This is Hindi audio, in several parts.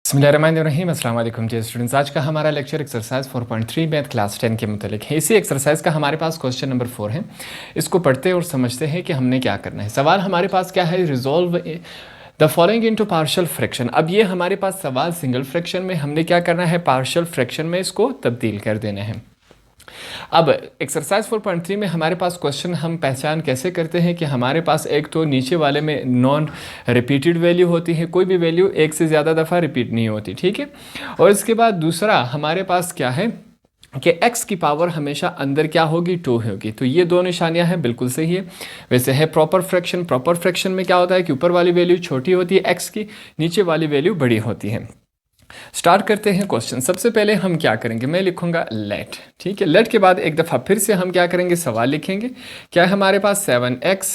बिस्मिल्लाहिर्रहमानिर्रहीम अस्सलाम वालेकुम जी स्टूडेंट्स। आज का हमारा लेक्चर एक्सरसाइज 4.3 मैथ क्लास 10 के मुतालिक है। इसी एक्सरसाइज का हमारे पास क्वेश्चन नंबर 4 है। इसको पढ़ते और समझते हैं कि हमने क्या करना है। सवाल हमारे पास क्या है, resolve the following into partial fraction. अब ये हमारे पास सवाल सिंगल फ्रैक्शन में हमने क्या करना है, पार्शियल फ्रैक्शन में इसको तब्दील कर देना है। अब एक्सरसाइज 4.3 में हमारे पास क्वेश्चन हम पहचान कैसे करते हैं कि हमारे पास एक तो नीचे वाले में नॉन रिपीटेड वैल्यू होती है, कोई भी वैल्यू एक से ज़्यादा दफ़ा रिपीट नहीं होती, ठीक है। और इसके बाद दूसरा हमारे पास क्या है कि x की पावर हमेशा अंदर क्या होगी, 2 होगी। तो ये दो निशानियां हैं, बिल्कुल सही है। वैसे है प्रॉपर फ्रैक्शन। प्रॉपर फ्रैक्शन में क्या होता है कि ऊपर वाली वैल्यू छोटी होती है x की, नीचे वाली वैल्यू बड़ी होती है। स्टार्ट करते हैं क्वेश्चन। सबसे पहले हम क्या करेंगे, मैं लिखूंगा लेट, ठीक है। लेट के बाद एक दफ़ा फिर से हम क्या करेंगे, सवाल लिखेंगे। क्या है हमारे पास 7x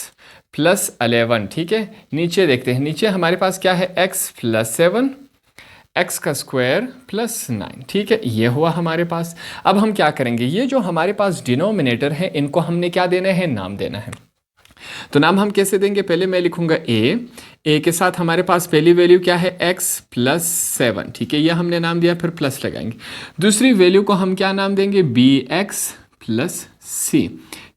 प्लस 11, ठीक है। नीचे देखते हैं, नीचे हमारे पास क्या है, x प्लस 7 x का स्क्वायर प्लस 9, ठीक है। ये हुआ हमारे पास। अब हम क्या करेंगे, ये जो हमारे पास डिनोमिनेटर है इनको हमने क्या देना है, नाम देना है। तो नाम हम कैसे देंगे, पहले मैं लिखूंगा ए के साथ हमारे पास पहली वैल्यू क्या है, x प्लस 7, ठीक है। ये हमने नाम दिया, फिर प्लस लगाएंगे। दूसरी वैल्यू को हम क्या नाम देंगे, bx प्लस c,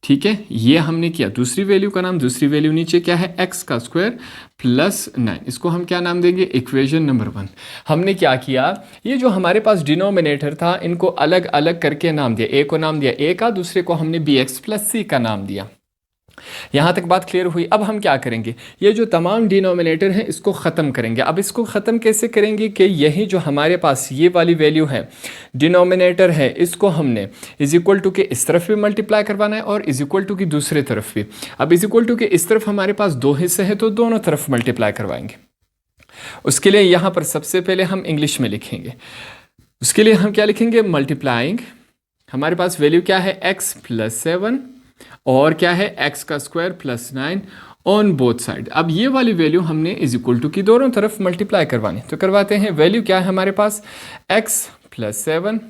ठीक है। ये हमने किया दूसरी वैल्यू का नाम। दूसरी वैल्यू नीचे क्या है, x का स्क्वायर प्लस 9, इसको हम क्या नाम देंगे, इक्वेशन नंबर 1। हमने क्या किया, ये जो हमारे पास डिनोमिनेटर था इनको अलग अलग करके नाम दिया। ए को नाम दिया a का, दूसरे को हमने bx प्लस c का नाम दिया। यहाँ तक बात क्लियर हुई। अब हम क्या करेंगे, ये जो तमाम डिनोमिनेटर हैं इसको ख़त्म करेंगे। अब इसको ख़त्म कैसे करेंगे कि यही जो हमारे पास ये वाली वैल्यू है, डिनोमिनेटर है, इसको हमने इज इक्वल टू के इस तरफ भी मल्टीप्लाई करवाना है और इज इक्वल टू की दूसरे तरफ भी। अब इज इक्वल टू के इस तरफ हमारे पास दो हिस्से हैं तो दोनों तरफ मल्टीप्लाई करवाएंगे। उसके लिए यहाँ पर सबसे पहले हम इंग्लिश में लिखेंगे। उसके लिए हम क्या लिखेंगे, मल्टीप्लाइंग, हमारे पास वैल्यू क्या है, x प्लस 7 और क्या है, x का square plus 9 on both side. अब ये वाली वैल्यू हमने इज इक्वल टू की दोनों तरफ मल्टीप्लाई करवानी, तो करवाते हैं। वैल्यू क्या है हमारे पास, x प्लस 7,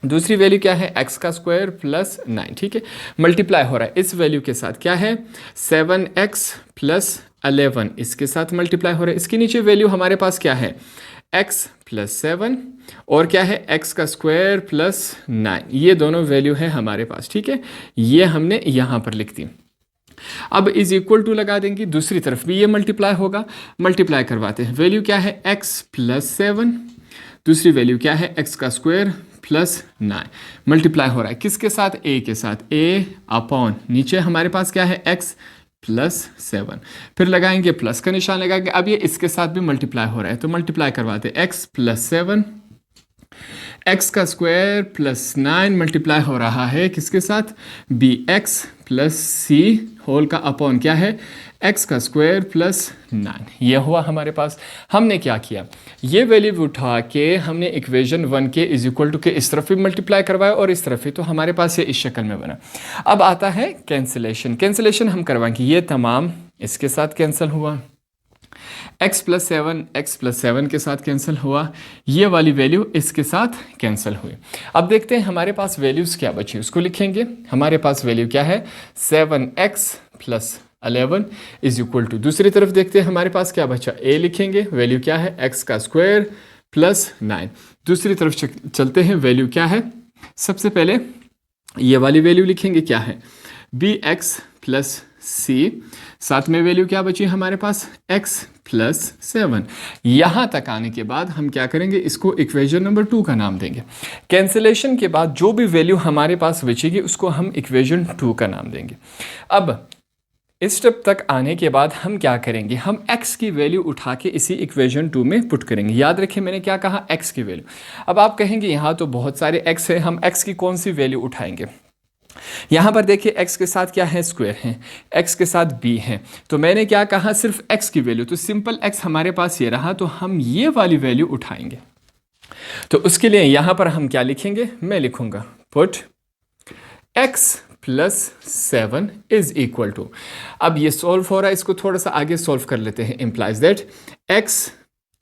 दूसरी वैल्यू क्या है, x का स्क्वायर प्लस 9, ठीक है। मल्टीप्लाई हो रहा है इस वैल्यू के साथ, क्या है 7x प्लस 11, इसके साथ मल्टीप्लाई हो रहा है। इसके नीचे वैल्यू हमारे पास क्या है, x प्लस 7 और क्या है, x का स्क्वायर प्लस 9, ये दोनों वैल्यू है हमारे पास, ठीक है। ये हमने यहाँ पर लिख दी। अब इज इक्वल टू लगा देंगे, दूसरी तरफ भी ये मल्टीप्लाई होगा। मल्टीप्लाई करवाते हैं। वैल्यू क्या है, x प्लस 7, दूसरी वैल्यू क्या है, x का स्क्वायर प्लस 9। मल्टीप्लाई हो रहा है किसके साथ, a के साथ, a अपॉन नीचे हमारे पास क्या है, x प्लस 7, फिर लगाएंगे प्लस का निशान लगाएंगे। अब ये इसके साथ भी मल्टीप्लाई हो रहा है तो मल्टीप्लाई करवाते हैं। x प्लस 7, x का स्क्वायर प्लस 9 मल्टीप्लाई हो रहा है किसके साथ, bx प्लस c होल का अपॉन क्या है, x का स्क्वायर प्लस 9। ये हुआ हमारे पास। हमने क्या किया, ये वैल्यू उठा के हमने इक्वेशन 1 के इज इक्वल टू के इस तरफ भी मल्टीप्लाई करवाया और इस तरफ भी, तो हमारे पास ये इस शक्ल में बना। अब आता है कैंसिलेशन। कैंसिलेशन हम करवाएंगे, ये तमाम इसके साथ कैंसिल हुआ, x प्लस 7 के साथ कैंसिल हुआ, ये वाली वैल्यू इसके साथ कैंसिल हुई। अब देखते हैं हमारे पास वैल्यूज़ क्या बची, उसको लिखेंगे। हमारे पास वैल्यू क्या है, 7x plus 11 is equal to, दूसरी तरफ देखते हैं हमारे पास क्या बचा, a लिखेंगे। वैल्यू क्या है, x का स्क्वायर प्लस 9। दूसरी तरफ चलते हैं, वैल्यू क्या है, सबसे पहले ये वाली वैल्यू लिखेंगे, क्या है, bx प्लस c, साथ में वैल्यू क्या बची हमारे पास, x प्लस 7। यहाँ तक आने के बाद हम क्या करेंगे, इसको इक्वेशन नंबर 2 का नाम देंगे। कैंसिलेशन के बाद जो भी वैल्यू हमारे पास बचेगी उसको हम इक्वेशन 2 का नाम देंगे। अब इस स्टेप तक आने के बाद हम क्या करेंगे, हम x की वैल्यू उठा के इसी इक्वेशन 2 में पुट करेंगे। याद रखें मैंने क्या कहा, x की वैल्यू। अब आप कहेंगे यहाँ तो बहुत सारे x है, हम x की कौन सी वैल्यू उठाएंगे। यहाँ पर देखिए x के साथ क्या है, स्क्वायर है, x के साथ b है, तो मैंने क्या कहा, सिर्फ x की वैल्यू, तो सिंपल x हमारे पास ये रहा, तो हम ये वाली वैल्यू उठाएंगे। तो उसके लिए यहाँ पर हम क्या लिखेंगे, मैं लिखूंगा put x plus 7 is equal to, अब ये सॉल्व हो रहा है, इसको थोड़ा सा आगे सॉल्व कर लेते हैं। Implies that x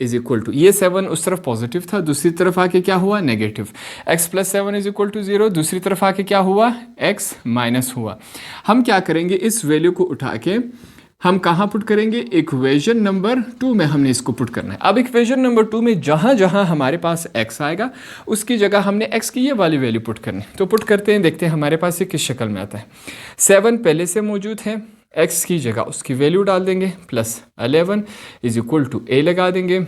is equal to, ये 7 उस तरफ पॉजिटिव था, दूसरी तरफ आके क्या हुआ, negative. x plus 7 is equal to 0, दूसरी तरफ आके क्या हुआ, x माइनस हुआ। हम क्या करेंगे, इस वैल्यू को उठा के हम कहाँ पुट करेंगे, इक्वेशन नंबर 2 में हमने इसको पुट करना है। अब इक्वेशन नंबर 2 में जहाँ जहाँ हमारे पास x आएगा उसकी जगह हमने x की ये वाली वैल्यू पुट करनी है। तो पुट करते हैं, देखते हैं हमारे पास ये किस शक्ल में आता है। 7 पहले से मौजूद है, x की जगह उसकी वैल्यू डाल देंगे, plus 11 is equal to a लगा देंगे।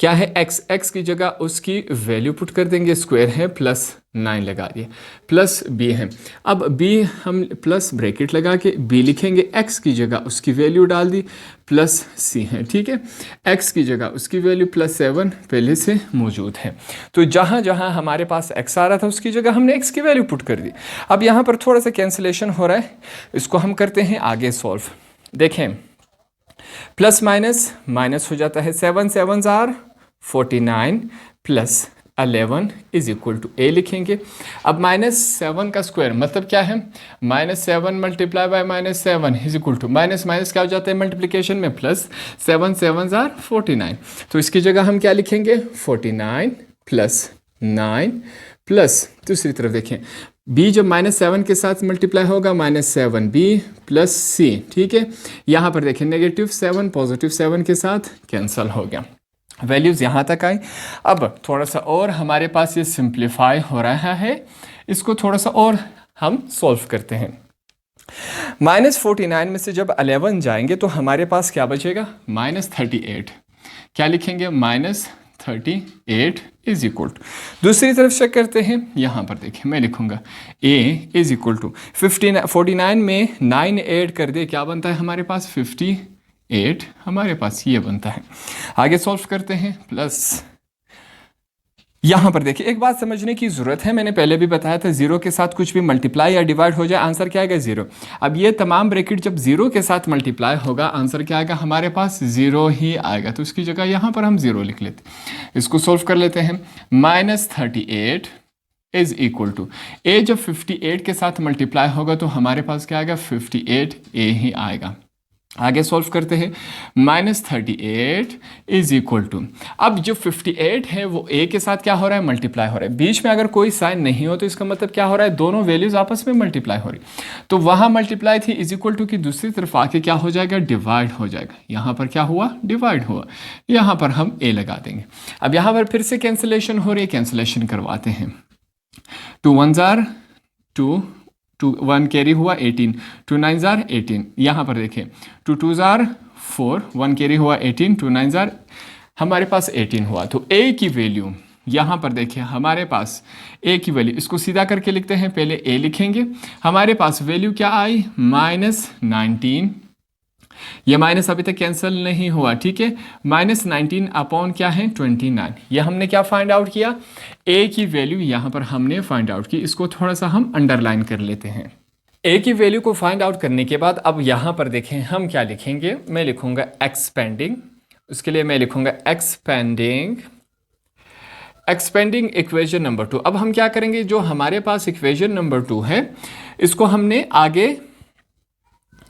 क्या है x की जगह उसकी वैल्यू पुट कर देंगे, स्क्वायर है, प्लस 9 लगा दिए, प्लस b है। अब b हम प्लस ब्रैकेट लगा के b लिखेंगे, x की जगह उसकी वैल्यू डाल दी, प्लस c है, ठीक है। x की जगह उसकी वैल्यू प्लस 7 पहले से मौजूद है। तो जहाँ जहाँ हमारे पास x आ रहा था उसकी जगह हमने x की वैल्यू पुट कर दी। अब यहाँ पर थोड़ा सा कैंसिलेशन हो रहा है, इसको हम करते हैं आगे सॉल्व। देखें, प्लस माइनस माइनस हो जाता है, 7 7 are 49 plus 11 is equal to a लिखेंगे। अब -7 का स्क्वायर मतलब क्या है, -7 multiply by -7 is equal to, minus minus क्या हो जाता है मल्टीप्लिकेशन में, प्लस 7 7 आर 49। तो इसकी जगह हम क्या लिखेंगे, 49 प्लस 9 प्लस, दूसरी तरफ देखें b जब -7 के साथ मल्टीप्लाई होगा, -7b प्लस c, ठीक है। यहाँ पर देखें -7 +7 के साथ कैंसल हो गया, वैल्यूज़ यहाँ तक आई। अब थोड़ा सा और हमारे पास ये सिंप्लीफाई हो रहा है, इसको थोड़ा सा और हम सॉल्व करते हैं। -49 में से जब 11 जाएंगे तो हमारे पास क्या बचेगा, -38। क्या लिखेंगे, -38 इज इक्वल टू, दूसरी तरफ चेक करते हैं। यहाँ पर देखिए मैं लिखूंगा a इज इक्वल टू 49 में 9 ऐड कर दे, क्या बनता है हमारे पास, 58 हमारे पास ये बनता है। आगे सॉल्व करते हैं, प्लस यहाँ पर देखिए एक बात समझने की ज़रूरत है, मैंने पहले भी बताया था, जीरो के साथ कुछ भी मल्टीप्लाई या डिवाइड हो जाए आंसर क्या आएगा, जीरो। अब ये तमाम ब्रैकेट जब जीरो के साथ मल्टीप्लाई होगा आंसर क्या आएगा, हमारे पास जीरो ही आएगा। तो इसकी जगह यहाँ पर हम जीरो लिख लेते, इसको सोल्व कर लेते हैं। -38 इज इक्वल टू a जब 58 के साथ मल्टीप्लाई होगा तो हमारे पास क्या आएगा, 58a ही आएगा। आगे सॉल्व करते हैं, -38 इज इक्वल टू, अब जो 58 है वो a के साथ क्या हो रहा है, मल्टीप्लाई हो रहा है। बीच में अगर कोई साइन नहीं हो तो इसका मतलब क्या हो रहा है, दोनों वैल्यूज आपस में मल्टीप्लाई हो रही। तो वहाँ मल्टीप्लाई थी, इज इक्वल टू की दूसरी तरफ आके क्या हो जाएगा, डिवाइड हो जाएगा। यहाँ पर क्या हुआ, डिवाइड हुआ, यहाँ पर हम a लगा देंगे। अब यहाँ पर फिर से कैंसिलेशन हो रही है, कैंसिलेशन करवाते हैं। 2 1 आर 2, 1 कैरी हुआ 18, 2 9 आर 18, यहाँ पर देखें 2 2 आर 4, 1 कैरी हुआ 18, 2 9 आर हमारे पास 18 हुआ। तो a की वैल्यू यहाँ पर देखिए हमारे पास a की वैल्यू, इसको सीधा करके लिखते हैं, पहले a लिखेंगे, हमारे पास वैल्यू क्या आई, -19। ये माइनस अभी तक कैंसिल नहीं हुआ, ठीक है। -19 अपॉन क्या है, 29। ये हमने क्या फाइंड आउट किया, a की वैल्यू यहाँ पर हमने फाइंड आउट की। इसको थोड़ा सा हम अंडरलाइन कर लेते हैं। a की वैल्यू को फाइंड आउट करने के बाद अब यहाँ पर देखें हम क्या लिखेंगे, मैं लिखूंगा एक्सपेंडिंग, उसके लिए मैं लिखूंगा एक्सपेंडिंग इक्वेशन नंबर 2। अब हम क्या करेंगे, जो हमारे पास इक्वेशन नंबर 2 है इसको हमने आगे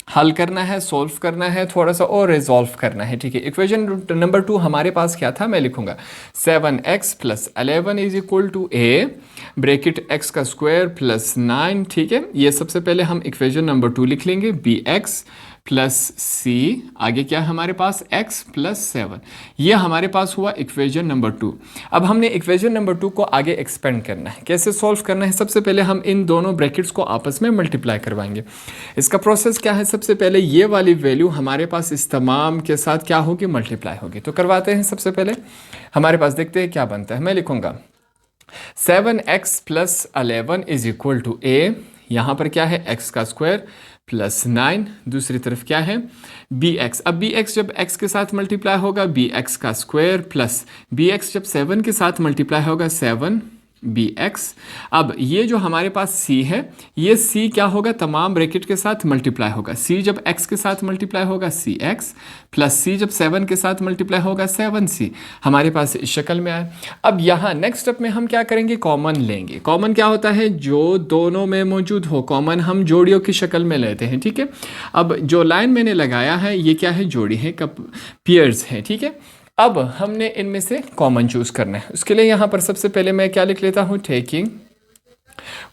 हल करना है, सॉल्व करना है, थोड़ा सा और रिजॉल्व करना है, ठीक है। इक्वेशन नंबर 2 हमारे पास क्या था, मैं लिखूंगा 7x + 11 is equal to a bracket x का स्क्वायर प्लस 9, ठीक है। ये सबसे पहले हम इक्वेशन नंबर 2 लिख लेंगे, bx प्लस c, आगे क्या है हमारे पास x + 7, ये हमारे पास हुआ इक्वेशन नंबर 2। अब हमने इक्वेशन नंबर 2 को आगे एक्सपेंड करना है। कैसे सॉल्व करना है, सबसे पहले हम इन दोनों ब्रैकेट्स को आपस में मल्टीप्लाई करवाएंगे। इसका प्रोसेस क्या है, सबसे पहले ये वाली वैल्यू हमारे पास इस तमाम के साथ क्या होगी, मल्टीप्लाई होगी। तो करवाते हैं, सबसे पहले हमारे पास देखते हैं क्या बनता है। मैं लिखूंगा 7x + 11 is equal to a, यहाँ पर क्या है x का स्क्वायर प्लस 9, दूसरी तरफ क्या है bx। अब bx जब x के साथ मल्टीप्लाई होगा bx का स्क्वायर प्लस bx जब 7 के साथ मल्टीप्लाई होगा 7bx। अब ये जो हमारे पास c है, ये c क्या होगा, तमाम ब्रैकेट के साथ मल्टीप्लाई होगा। c जब x के साथ मल्टीप्लाई होगा cx प्लस c जब 7 के साथ मल्टीप्लाई होगा 7c, हमारे पास इस शक्ल में आए। अब यहाँ नेक्स्ट स्टेप में हम क्या करेंगे, कॉमन लेंगे। कॉमन क्या होता है, जो दोनों में मौजूद हो, कॉमन हम जोड़ियों की शक्ल में लेते हैं, ठीक है। अब जो लाइन मैंने लगाया है ये क्या है, जोड़ी है, पेयर्स है, ठीक है। अब हमने इनमें से कॉमन चूज करना है। उसके लिए यहाँ पर सबसे पहले मैं क्या लिख लेता हूँ, टेकिंग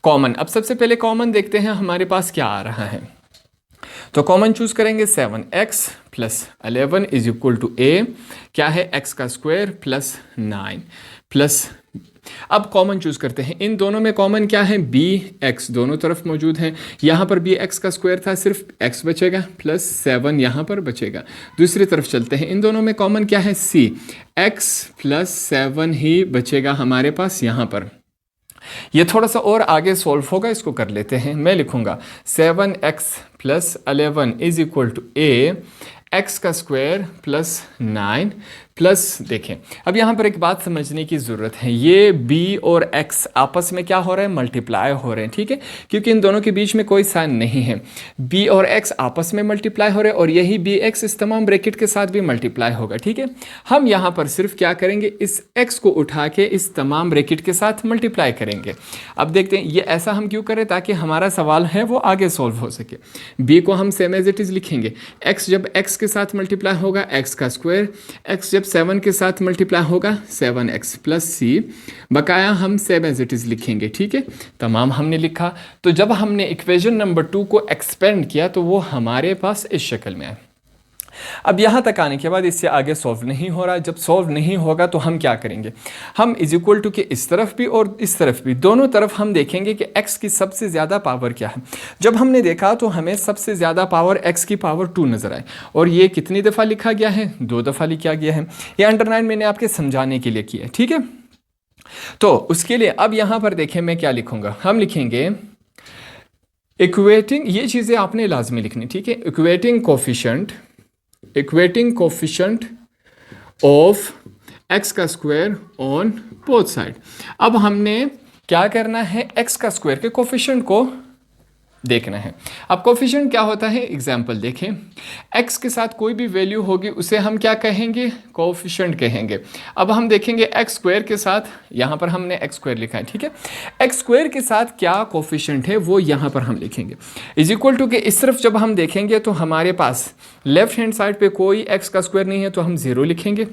कॉमन। अब सबसे पहले कॉमन देखते हैं हमारे पास क्या आ रहा है। तो कॉमन चूज करेंगे 7x plus 11 is equal to a, क्या है x का स्क्वायर प्लस 9 प्लस, अब कॉमन चूज करते हैं। इन दोनों में कॉमन क्या है, bx दोनों तरफ मौजूद है। यहाँ पर bx का स्क्वायर था, सिर्फ x बचेगा प्लस 7 यहाँ पर बचेगा। दूसरी तरफ चलते हैं, इन दोनों में कॉमन क्या है, c, x प्लस 7 ही बचेगा हमारे पास यहाँ पर। ये थोड़ा सा और आगे सॉल्व होगा, इसको कर लेते हैं। मैं लिखूंगा 7x plus 11 is equal to a, x का स्क्वायर प्लस 9 प्लस, देखें अब यहाँ पर एक बात समझने की ज़रूरत है, ये b और x आपस में क्या हो रहा है, मल्टीप्लाई हो रहे हैं, ठीक है, क्योंकि इन दोनों के बीच में कोई साइन नहीं है। b और x आपस में मल्टीप्लाई हो रहे हैं और यही bx इस तमाम ब्रैकेट के साथ भी मल्टीप्लाई होगा, ठीक है। हम यहाँ पर सिर्फ क्या करेंगे, इस x को उठा के इस तमाम ब्रैकेट के साथ मल्टीप्लाई करेंगे। अब देखते हैं ये ऐसा हम क्यों करें, ताकि हमारा सवाल है वो आगे सॉल्व हो सके। b को हम सेम एज इट इज़ लिखेंगे, x जब x के साथ मल्टीप्लाई होगा x का स्क्वायर, x जब 7 के साथ मल्टीप्लाई होगा 7x प्लस c, बकाया हम सेम एज इट इज़ लिखेंगे, ठीक है। तमाम हमने लिखा, तो जब हमने इक्वेशन नंबर 2 को एक्सपेंड किया तो वो हमारे पास इस शक्ल में है। अब यहाँ तक आने के बाद इससे आगे सॉल्व नहीं हो रहा। जब सॉल्व नहीं होगा तो हम क्या करेंगे, हम इज इक्वल टू के इस तरफ भी और इस तरफ भी, दोनों तरफ हम देखेंगे कि x की सबसे ज़्यादा पावर क्या है। जब हमने देखा तो हमें सबसे ज़्यादा पावर x की पावर 2 नज़र आए, और ये कितनी दफ़ा लिखा गया है, 2 दफ़ा लिखा गया है। ये अंडरलाइन मैंने आपके समझाने के लिए किया है, ठीक है। तो उसके लिए अब यहाँ पर देखें मैं क्या लिखूँगा, हम लिखेंगे इक्वेटिंग, ये चीज़ें आपने लाजमी लिखनी, ठीक है। इक्वेटिंग कोफिशिएंट ऑफ x का स्क्वायर ऑन बोथ साइड। अब हमने क्या करना है, x का स्क्वायर के कोफिशिएंट को देखना है। अब कोफिशिएंट क्या होता है, एग्जाम्पल देखें, x के साथ कोई भी वैल्यू होगी उसे हम क्या कहेंगे, कोफिशिएंट कहेंगे। अब हम देखेंगे x स्क्वायर के साथ, यहाँ पर हमने x स्क्वायर लिखा है, ठीक है। x स्क्वायर के साथ क्या कोफिशिएंट है वो यहाँ पर हम लिखेंगे, इज इक्वल टू के इस तरफ जब हम देखेंगे तो हमारे पास लेफ्ट हैंड साइड पे कोई x का स्क्वायर नहीं है तो हम 0 लिखेंगे,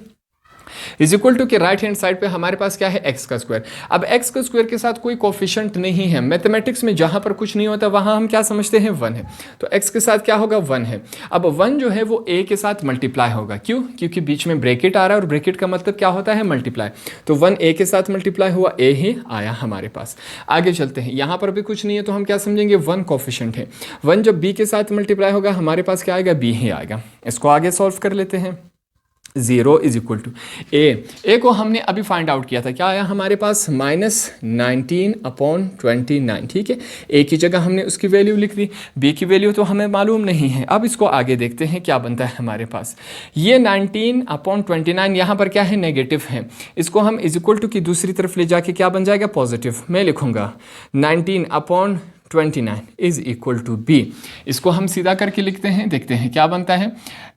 इज इक्वल टू के राइट हैंड साइड पे हमारे पास क्या है, x का स्क्वायर। अब x का स्क्वायर के साथ कोई कोफिशिएंट नहीं है, मैथमेटिक्स में जहां पर कुछ नहीं होता वहां हम क्या समझते हैं, 1 है, तो x के साथ क्या होगा, 1 है। अब 1 जो है वो a के साथ मल्टीप्लाई होगा, क्यों, क्योंकि बीच में ब्रैकेट आ रहा है और ब्रैकेट का मतलब क्या होता है, मल्टीप्लाई, तो 1 a के साथ मल्टीप्लाई हुआ, a ही आया हमारे पास। आगे चलते हैं, यहाँ पर भी कुछ नहीं है तो हम क्या समझेंगे, 1 कोफिशिएंट है। 1 जब b के साथ मल्टीप्लाई होगा हमारे पास क्या आएगा, b ही आएगा। इसको आगे सॉल्व कर लेते हैं। 0 इज इक्वल टू ए को हमने अभी फाइंड आउट किया था, क्या आया हमारे पास, -19/29, ठीक है। ए की जगह हमने उसकी वैल्यू लिख दी, बी की वैल्यू तो हमें मालूम नहीं है। अब इसको आगे देखते हैं क्या बनता है हमारे पास। ये 19/29 यहाँ पर क्या है, नेगेटिव है, इसको हम इज इक्वल टू की दूसरी तरफ ले जाके क्या बन जाएगा, पॉजिटिव। मैं लिखूंगा 19/29 इज इक्वल टू बी। इसको हम सीधा करके लिखते हैं, देखते हैं क्या बनता है।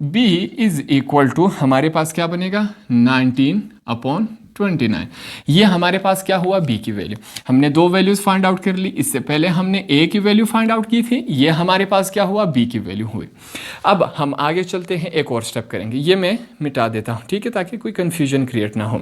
b इज इक्वल टू हमारे पास क्या बनेगा, 19/29। ये हमारे पास क्या हुआ, b की वैल्यू। हमने 2 वैल्यूज फाइंड आउट कर ली, इससे पहले हमने a की वैल्यू फाइंड आउट की थी, ये हमारे पास क्या हुआ, b की वैल्यू हुई। अब हम आगे चलते हैं, एक और स्टेप करेंगे, ये मैं मिटा देता हूँ, ठीक है, ताकि कोई कन्फ्यूजन क्रिएट ना हो।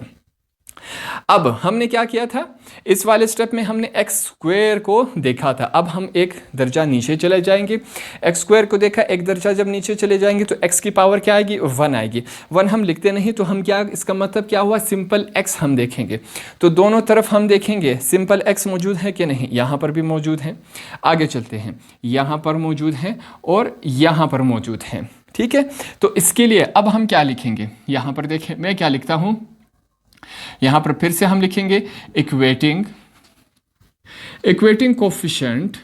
अब हमने क्या किया था, इस वाले स्टेप में हमने एक्स स्क्वायर को देखा था। अब हम एक दर्जा नीचे चले जाएंगे, एक्स स्क्वायर को देखा, एक दर्जा जब नीचे चले जाएंगे तो एक्स की पावर क्या आएगी, 1 आएगी। 1 हम लिखते नहीं तो हम क्या, इसका मतलब क्या हुआ, सिंपल एक्स हम देखेंगे। तो दोनों तरफ हम देखेंगे सिंपल एक्स मौजूद है कि नहीं, यहाँ पर भी मौजूद है। आगे चलते हैं, यहाँ पर मौजूद है और यहाँ पर मौजूद है, ठीक है। तो इसके लिए अब हम क्या लिखेंगे, यहाँ पर देखें मैं क्या लिखता हूँ, यहां पर फिर से हम लिखेंगे equating coefficient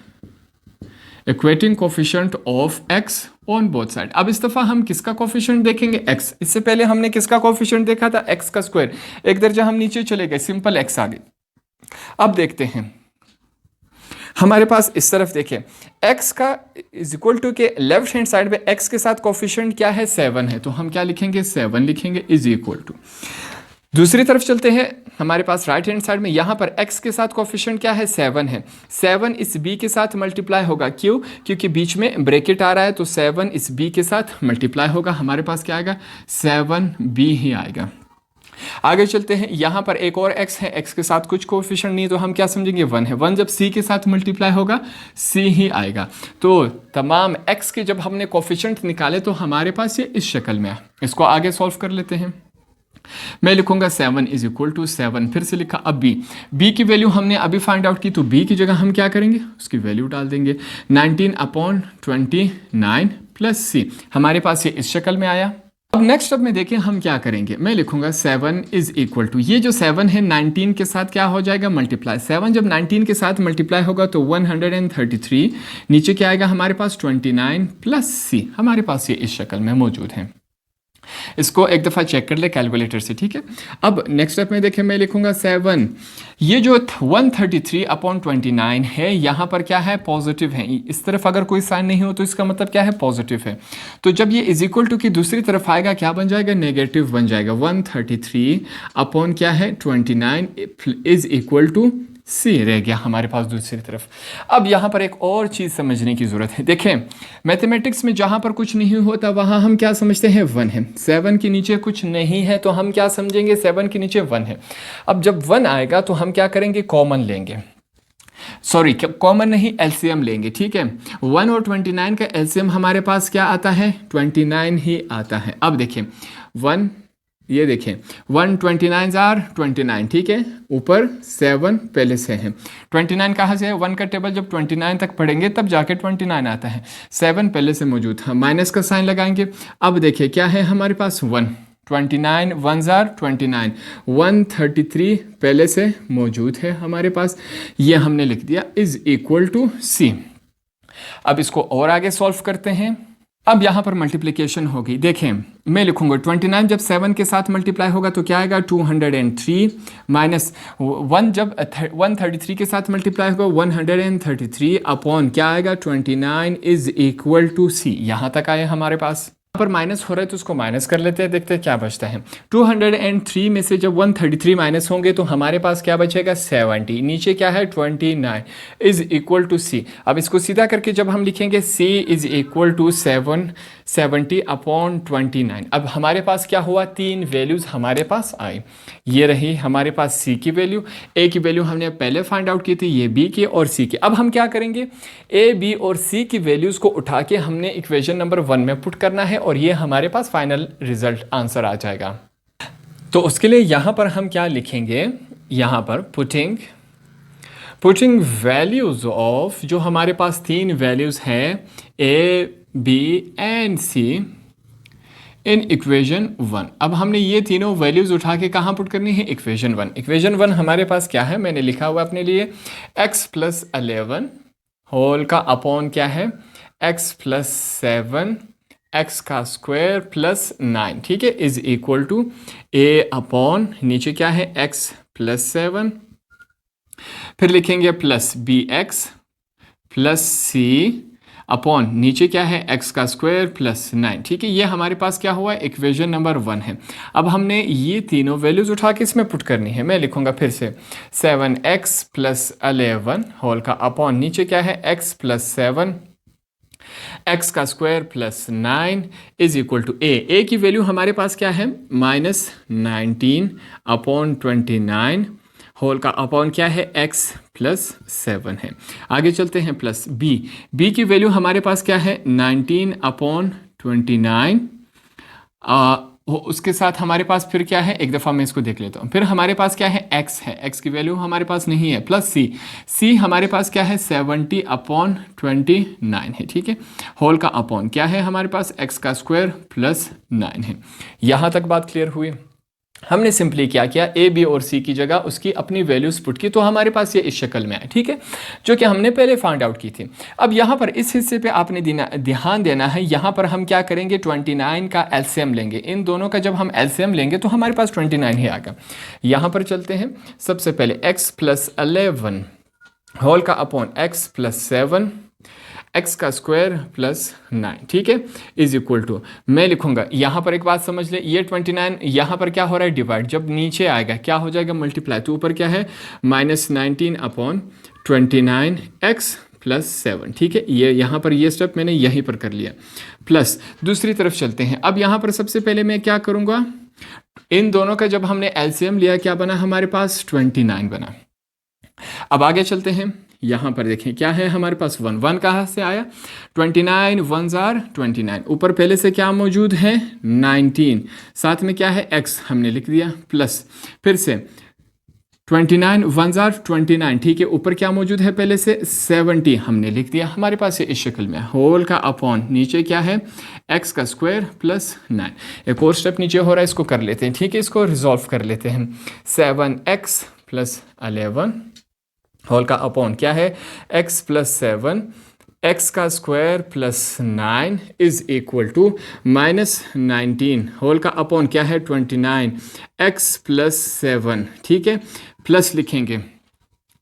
of x on both side. अब इस दफा हम किसका कोफिशिएंट देखेंगे, x। इससे पहले हमने किसका कोफिशिएंट देखा था, x का स्क्वायर। एक दर्जा हम नीचे चले गए, सिंपल x आ गई। अब देखते हैं हमारे पास इस तरफ देखें, x का इज इक्वल टू के लेफ्ट हैंड साइड पे x के साथ कोफिशिएंट क्या है, 7 है, तो हम क्या लिखेंगे, 7 लिखेंगे इज इक्वल टू। दूसरी तरफ चलते हैं, हमारे पास राइट हैंड साइड में यहाँ पर x के साथ कोफिशिएंट क्या है, 7 है। 7 इस b के साथ मल्टीप्लाई होगा, क्यों, क्योंकि बीच में ब्रैकेट आ रहा है, तो 7 इस b के साथ मल्टीप्लाई होगा, हमारे पास क्या आएगा, 7b ही आएगा। आगे चलते हैं, यहाँ पर एक और x है, x के साथ कुछ कोएफिशिएंट नहीं है तो हम क्या समझेंगे 1 है। 1 जब c के साथ मल्टीप्लाई होगा c ही आएगा। तो तमाम x के जब हमने कोएफिशिएंट निकाले तो हमारे पास ये इस शक्ल में है। इसको आगे सॉल्व कर लेते हैं। मैं लिखूंगा 7 इज इक्वल टू 7, फिर से लिखा। अब b की वैल्यू हमने अभी फाइंड आउट की तो b की जगह हम क्या करेंगे, उसकी वैल्यू डाल देंगे 19/29 प्लस c। हमारे पास ये इस शक्ल में आया। अब नेक्स्ट स्टेप में देखें हम क्या करेंगे। मैं लिखूंगा 7 इज इक्वल टू, ये जो 7 है 19 के साथ क्या हो जाएगा मल्टीप्लाई। 7 जब 19 के साथ मल्टीप्लाई होगा तो 133, नीचे क्या आएगा हमारे पास 29 प्लस c। हमारे पास ये इस शक्ल में मौजूद है। इसको एक दफ़ा चेक कर ले कैलकुलेटर से, ठीक है। अब नेक्स्ट स्टेप में देखें, मैं लिखूंगा 7, ये जो 133/29 है यहाँ पर क्या है पॉजिटिव है। इस तरफ अगर कोई साइन नहीं हो तो इसका मतलब क्या है पॉजिटिव है। तो जब ये इज इक्वल टू की दूसरी तरफ आएगा क्या बन जाएगा, नेगेटिव बन जाएगा। 133 अपॉन क्या है 29 इज इक्वल टू सी रह गया हमारे पास दूसरी तरफ। अब यहाँ पर एक और चीज़ समझने की ज़रूरत है। देखें मैथमेटिक्स में जहाँ पर कुछ नहीं होता वहाँ हम क्या समझते हैं 1 है। 7 के नीचे कुछ नहीं है तो हम क्या समझेंगे 7 के नीचे 1 है। अब जब 1 आएगा तो हम क्या करेंगे कॉमन लेंगे, सॉरी कॉमन नहीं एलसीएम लेंगे, ठीक है। 1 और 29 का एलसीएम हमारे पास क्या आता है 29 ही आता है। अब देखें 1, ये देखें 129 आर 29, ठीक है, ऊपर 7 पहले से है। 29 कहाँ से है, 1 का टेबल जब 29 तक पढ़ेंगे तब जाके 29 आता है। 7 पहले से मौजूद है, माइनस का साइन लगाएंगे। अब देखिए क्या है हमारे पास 1, 29 1 आर 29, 133 पहले से मौजूद है हमारे पास। ये हमने लिख दिया इज इक्वल टू सी। अब इसको और आगे सॉल्व करते हैं। अब यहाँ पर मल्टीप्लिकेशन होगी। देखें मैं लिखूंगा 29 जब 7 के साथ मल्टीप्लाई होगा तो क्या आएगा 203 माइनस 1 जब 133 के साथ मल्टीप्लाई होगा 133 अपॉन क्या आएगा 29 इज इक्वल टू सी। यहाँ तक आए हमारे पास। यहाँ पर माइनस हो रहा है तो उसको माइनस कर लेते हैं, देखते हैं क्या बचता है। 203 में से जब 133 माइनस होंगे तो हमारे पास क्या बचेगा 70, नीचे क्या है 29 इज इक्वल टू सी। अब इसको सीधा करके जब हम लिखेंगे c is equal to 70 upon 29। अब हमारे पास क्या हुआ, तीन वैल्यूज़ हमारे पास आई। ये रही हमारे पास c की वैल्यू, a की वैल्यू हमने पहले फाइंड आउट की थी, ये b की और c की। अब हम क्या करेंगे a b और c की वैल्यूज़ को उठा के हमने इक्वेशन नंबर 1 में पुट करना है और ये हमारे पास फाइनल रिजल्ट आंसर आ जाएगा। तो उसके लिए यहाँ पर हम क्या लिखेंगे, यहाँ पर पुटिंग वैल्यूज़ ऑफ, जो हमारे पास तीन वैल्यूज़ हैं a b and c in equation 1। अब हमने ये तीनों वैल्यूज़ उठा के कहाँ पुट करनी है, इक्वेशन 1। इक्वेशन 1 हमारे पास क्या है, मैंने लिखा हुआ अपने लिए x + 11 होल का अपॉन क्या है x + 7 x का स्क्वायर प्लस 9, ठीक है, is equal to a upon नीचे क्या है x + 7, फिर लिखेंगे plus bx plus c upon नीचे क्या है x का स्क्वायर प्लस 9, ठीक है। ये हमारे पास क्या हुआ है, इक्वेशन नंबर 1 है। अब हमने ये तीनों वैल्यूज़ उठा के इसमें पुट करनी है। मैं लिखूंगा फिर से 7x + 11 होल का अपॉन नीचे क्या है x + 7 x का square plus 9 is equal to a की वैल्यू हमारे पास क्या है -19 अपॉन 29 होल का अपॉन क्या है x + 7 है। आगे चलते हैं प्लस b की वैल्यू हमारे पास क्या है 19 अपॉन 29, उसके साथ हमारे पास फिर क्या है, एक दफ़ा मैं इसको देख लेता हूँ। फिर हमारे पास क्या है x है, x की वैल्यू हमारे पास नहीं है, प्लस c हमारे पास क्या है 70 अपॉन 29 है, ठीक है। होल का अपॉन क्या है हमारे पास x का स्क्वायर प्लस 9 है। यहाँ तक बात क्लियर हुई। हमने सिंपली क्या किया, a b और c की जगह उसकी अपनी वैल्यूज पुट की तो हमारे पास ये इस शक्ल में आए, ठीक है, जो कि हमने पहले फाइंड आउट की थी। अब यहाँ पर इस हिस्से पे आपने ध्यान देना है। यहाँ पर हम क्या करेंगे 29 का एलसीएम लेंगे। इन दोनों का जब हम एलसीएम लेंगे तो हमारे पास 29 ही आएगा। यहाँ पर चलते हैं, सबसे पहले x + 11 होल का अपॉन x + 7 x का स्क्वायर प्लस 9, ठीक है, इज इक्वल टू, मैं लिखूंगा यहाँ पर एक बात समझ ले, ये 29 यहाँ पर क्या हो रहा है डिवाइड, जब नीचे आएगा क्या हो जाएगा मल्टीप्लाई, तो ऊपर क्या है -19 अपॉन 29 x + 7, ठीक है। ये यहाँ पर ये स्टेप मैंने यहीं पर कर लिया। प्लस दूसरी तरफ चलते हैं। अब यहाँ पर सबसे पहले मैं क्या करूँगा, इन दोनों का जब हमने एलसीएम लिया क्या बना हमारे पास 29 बना। अब आगे चलते हैं, यहाँ पर देखें क्या है हमारे पास 1 कहाँ से आया, 29 1s are 29, ऊपर पहले से क्या मौजूद है 19, साथ में क्या है x हमने लिख दिया प्लस, फिर से 29 1s are 29, ठीक है, ऊपर क्या मौजूद है पहले से 70 हमने लिख दिया, हमारे पास ये इस शक्ल में होल का अपॉन नीचे क्या है x का स्क्वायर प्लस 9। एक और स्टेप नीचे हो रहा है, इसको कर लेते हैं, ठीक है, इसको रिजॉल्व कर लेते हैं। 7x प्लस 11 होल का अपॉन क्या है x प्लस 7 x का square plus 9 is equal to -19 whole का अपॉन क्या है 29 x प्लस 7, ठीक है, प्लस लिखेंगे।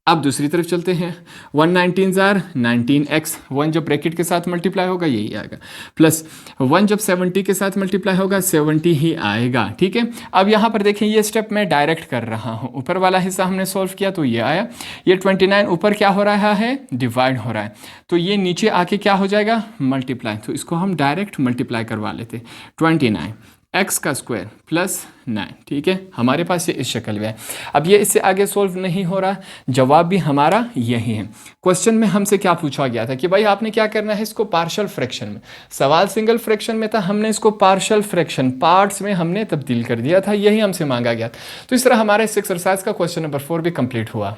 अब दूसरी तरफ चलते हैं, 119 जार 19x, 1 जब ब्रैकेट के साथ मल्टीप्लाई होगा यही आएगा, प्लस 1 जब 70 के साथ मल्टीप्लाई होगा 70 ही आएगा, ठीक है। अब यहाँ पर देखें ये स्टेप मैं डायरेक्ट कर रहा हूँ, ऊपर वाला हिस्सा हमने सॉल्व किया तो ये आया, ये 29 ऊपर क्या हो रहा है डिवाइड हो रहा है, तो ये नीचे आके क्या हो जाएगा मल्टीप्लाई, तो इसको हम डायरेक्ट मल्टीप्लाई करवा लेते, 29 x का स्क्वायर प्लस 9, ठीक है, हमारे पास ये इस शक्ल में है। अब ये इससे आगे सोल्व नहीं हो रहा, जवाब भी हमारा यही है। क्वेश्चन में हमसे क्या पूछा गया था कि भाई आपने क्या करना है इसको पार्शियल फ्रैक्शन में, सवाल सिंगल फ्रैक्शन में था, हमने इसको पार्शियल फ्रैक्शन पार्ट्स में हमने तब्दील कर दिया था, यही हमसे मांगा गया। तो इस तरह हमारा इस एक्सरसाइज का क्वेश्चन नंबर 4 भी कंप्लीट हुआ।